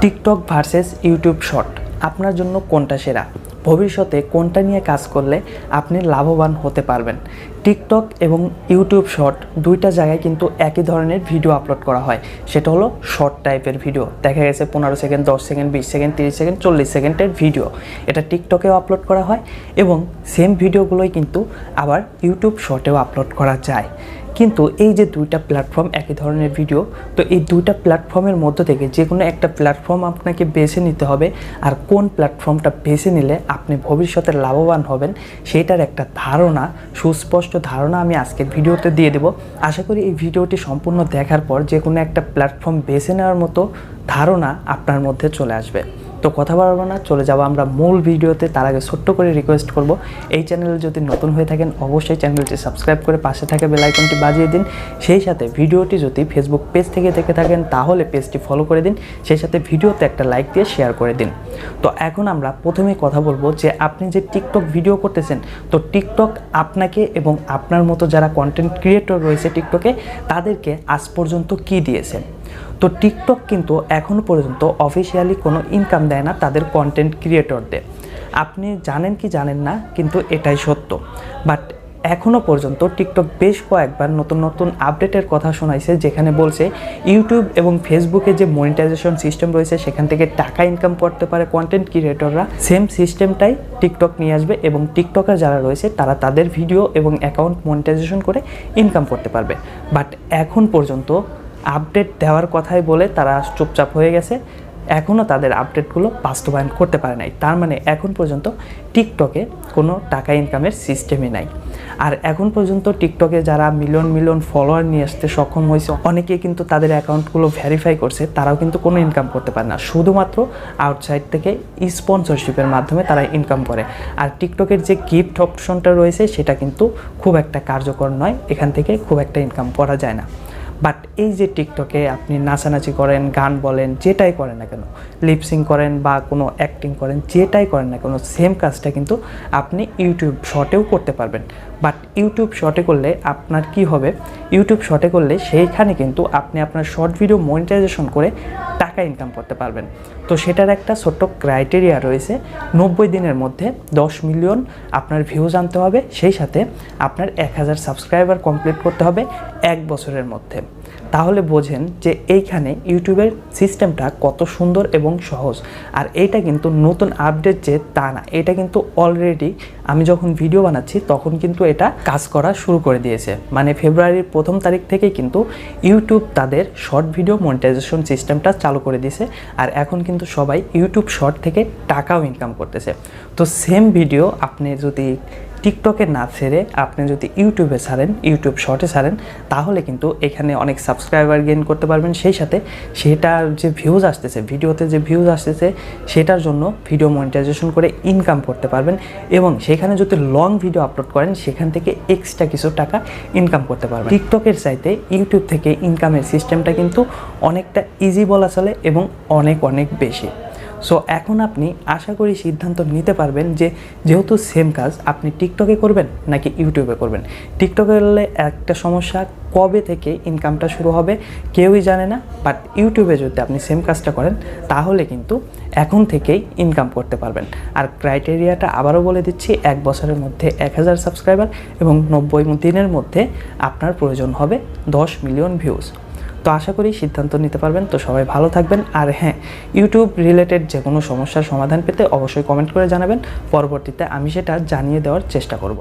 TikTok versus YouTube short আপনার জন্য কোনটা সেরা? ভবিষ্যতে কোনটা নিয়ে কাজ করলে আপনি লাভবান হতে পারবেন? টিকটক এবং ইউটিউব শর্ট দুইটা জায়গায় কিন্তু একই ধরনের ভিডিও আপলোড করা হয়, সেটা হলো শর্ট টাইপের ভিডিও। দেখা গেছে 15 সেকেন্ড, 10 সেকেন্ড, 20 সেকেন্ড, 30 সেকেন্ড, 40 সেকেন্ডের ভিডিও এটা টিকটকেও আপলোড করা হয় এবং সেম ভিডিওগুলোই কিন্তু আবার ইউটিউব শর্টেও আপলোড করা যায়। কিন্তু এই যে দুইটা প্ল্যাটফর্ম একই ধরনের ভিডিও, তো এই দুইটা প্ল্যাটফর্মের মধ্য থেকে যে কোনো একটা প্ল্যাটফর্ম আপনাকে বেছে নিতে হবে। আর কোন প্ল্যাটফর্মটা বেছে নিলে আপনি ভবিষ্যতে লাভবান হবেন সেইটার একটা ধারণা, সুস্পষ্ট ধারণা আমি আজকের ভিডিওতে দিয়ে দেব। আশা করি এই ভিডিওটি সম্পূর্ণ দেখার পর যে কোনো একটা প্ল্যাটফর্ম বেছে নেওয়ার মতো ধারণা আপনার মধ্যে চলে আসবে। তো কথা বাড়াবো না, চলে যাবো আমরা মূল ভিডিওতে। তার আগে ছোট্ট করে রিকোয়েস্ট করব, এই চ্যানেলে যদি নতুন হয়ে থাকেন অবশ্যই চ্যানেলটি সাবস্ক্রাইব করে পাশে থাকা বেল আইকনটি বাজিয়ে দিন। সেই সাথে ভিডিওটি যদি ফেসবুক পেজ থেকে দেখে থাকেন তাহলে পেজটি ফলো করে দিন। সেই সাথে ভিডিওতে একটা লাইক দিয়ে শেয়ার করে দিন। তো এখন আমরা প্রথমে কথা বলবো যে আপনি যে টিকটক ভিডিও করতেছেন, তো টিকটক আপনাকে এবং আপনার মতো যারা কন্টেন্ট ক্রিয়েটর রয়েছে টিকটকে তাদেরকে আজ পর্যন্ত কি দিয়েছে? তো টিকটক কিন্তু এখনও পর্যন্ত অফিসিয়ালি কোনো ইনকাম দেয় না তাদের কন্টেন্ট ক্রিয়েটরদের। আপনি জানেন কি জানেন না, কিন্তু এটাই সত্য। বাট এখনও পর্যন্ত টিকটক বেশ কয়েকবার নতুন নতুন আপডেটের কথা শোনাইছে, যেখানে বলছে ইউটিউব এবং ফেসবুকে যে মনিটাইজেশন সিস্টেম রয়েছে সেখান থেকে টাকা ইনকাম করতে পারে কন্টেন্ট ক্রিয়েটররা। সেম সিস্টেমটাই টিকটক নিয়ে আসবে এবং টিকটকার যারা রয়েছে তারা তাদের ভিডিও এবং অ্যাকাউন্ট মনিটাইজেশন করে ইনকাম করতে পারবে। বাট এখন পর্যন্ত আপডেট দেওয়ার কথাই বলে তারা চুপচাপ হয়ে গেছে, এখনও তাদের আপডেটগুলো বাস্তবায়ন করতে পারে নাই। তার মানে এখন পর্যন্ত টিকটকে কোনো টাকা ইনকামের সিস্টেমই নাই। আর এখন পর্যন্ত টিকটকে যারা মিলিয়ন মিলিয়ন ফলোয়ার নিয়ে আসতে সক্ষম হয়েছে, অনেকে কিন্তু তাদের অ্যাকাউন্টগুলো ভেরিফাই করছে, তারাও কিন্তু কোনো ইনকাম করতে পারে না। শুধুমাত্র আউটসাইড থেকে স্পন্সরশিপের মাধ্যমে তারা ইনকাম করে। আর টিকটকের যে গিফট অপশনটা রয়েছে সেটা কিন্তু খুব একটা কার্যকর নয়, এখান থেকে খুব একটা ইনকাম করা যায় না। বাট এই যে টিকটকে আপনি নাচানাচি করেন, গান বলেন, যেটাই করেন না কেন, লিপসিং করেন বা কোনো অ্যাক্টিং করেন, যেটাই করেন না কেন, সেম কাজটা কিন্তু আপনি ইউটিউব শর্টেও করতে পারবেন। বাট ইউটিউব শর্টে করলে আপনার কি হবে? ইউটিউব শর্টে করলে সেইখানে কিন্তু আপনি আপনার শর্ট ভিডিও মনিটাইজেশন করে টাকা ইনকাম করতে পারবেন। তো সেটার একটা ছোট্ট ক্রাইটেরিয়া রয়েছে, 90 দিনের মধ্যে 10 মিলিয়ন আপনার ভিউজ আনতে হবে। সেই সাথে আপনার 1000 সাবস্ক্রাইবার কমপ্লিট করতে হবে 1 বছরের মধ্যে। তাহলে বোঝেন যে এইখানে ইউটিউবের সিস্টেমটা কত সুন্দর এবং সহজ। আর এইটা কিন্তু নতুন আপডেট যে তা না, এটা কিন্তু অলরেডি আমি যখন ভিডিও বানাচ্ছি তখন কিন্তু এটা কাজ করা শুরু করে দিয়েছে। মানে ফেব্রুয়ারির 1 তারিখ থেকেই কিন্তু ইউটিউব তাদের শর্ট ভিডিও মনিটাইজেশন সিস্টেমটা চালু করে দিয়েছে। আর এখন কিন্তু সবাই ইউটিউব শর্ট থেকে টাকাও ইনকাম করতেছে। তো সেম ভিডিও আপনি যদি টিকটকে না ছেড়ে আপনি যদি ইউটিউবে ছাড়েন, ইউটিউব শর্টে ছাড়েন, তাহলে কিন্তু এখানে অনেক সাবস্ক্রাইবার গেইন করতে পারবেন। সেই সাথে সেটার যে ভিউজ আসতেছে, ভিডিওতে যে ভিউজ আসতেছে সেটার জন্য ভিডিও মনিটাইজেশন করে ইনকাম করতে পারবেন। এবং সেখানে যদি লং ভিডিও আপলোড করেন সেখান থেকে এক্সট্রা কিছু টাকা ইনকাম করতে পারবেন। টিকটকের চাইতে ইউটিউব থেকে ইনকামের সিস্টেমটা কিন্তু অনেকটা ইজি বলা চলে এবং অনেক অনেক বেশি। সো এখন আপনি আশা করি সিদ্ধান্ত নিতে পারবেন যে যেহেতু সেম কাজ আপনি টিকটকে করবেন নাকি ইউটিউবে করবেন। টিকটকে করলে একটা সমস্যা, কবে থেকে ইনকামটা শুরু হবে কেউই জানে না। বাট ইউটিউবে যদি আপনি সেম কাজটা করেন তাহলে কিন্তু এখন থেকেই ইনকাম করতে পারবেন। আর ক্রাইটেরিয়াটা আবারও বলে দিচ্ছি, 1 বছরের মধ্যে 1000 সাবস্ক্রাইবার এবং 90 দিনের মধ্যে আপনার প্রয়োজন হবে 10 মিলিয়ন ভিউজ। তো আশা করি সিদ্ধান্ত নিতে পারবেন। তো সবাই ভালো থাকবেন। আর হ্যাঁ, ইউটিউব রিলেটেড যে কোনো সমস্যার সমাধান পেতে অবশ্যই কমেন্ট করে জানাবেন, পরবর্তীতে আমি সেটা জানিয়ে দেওয়ার চেষ্টা করব।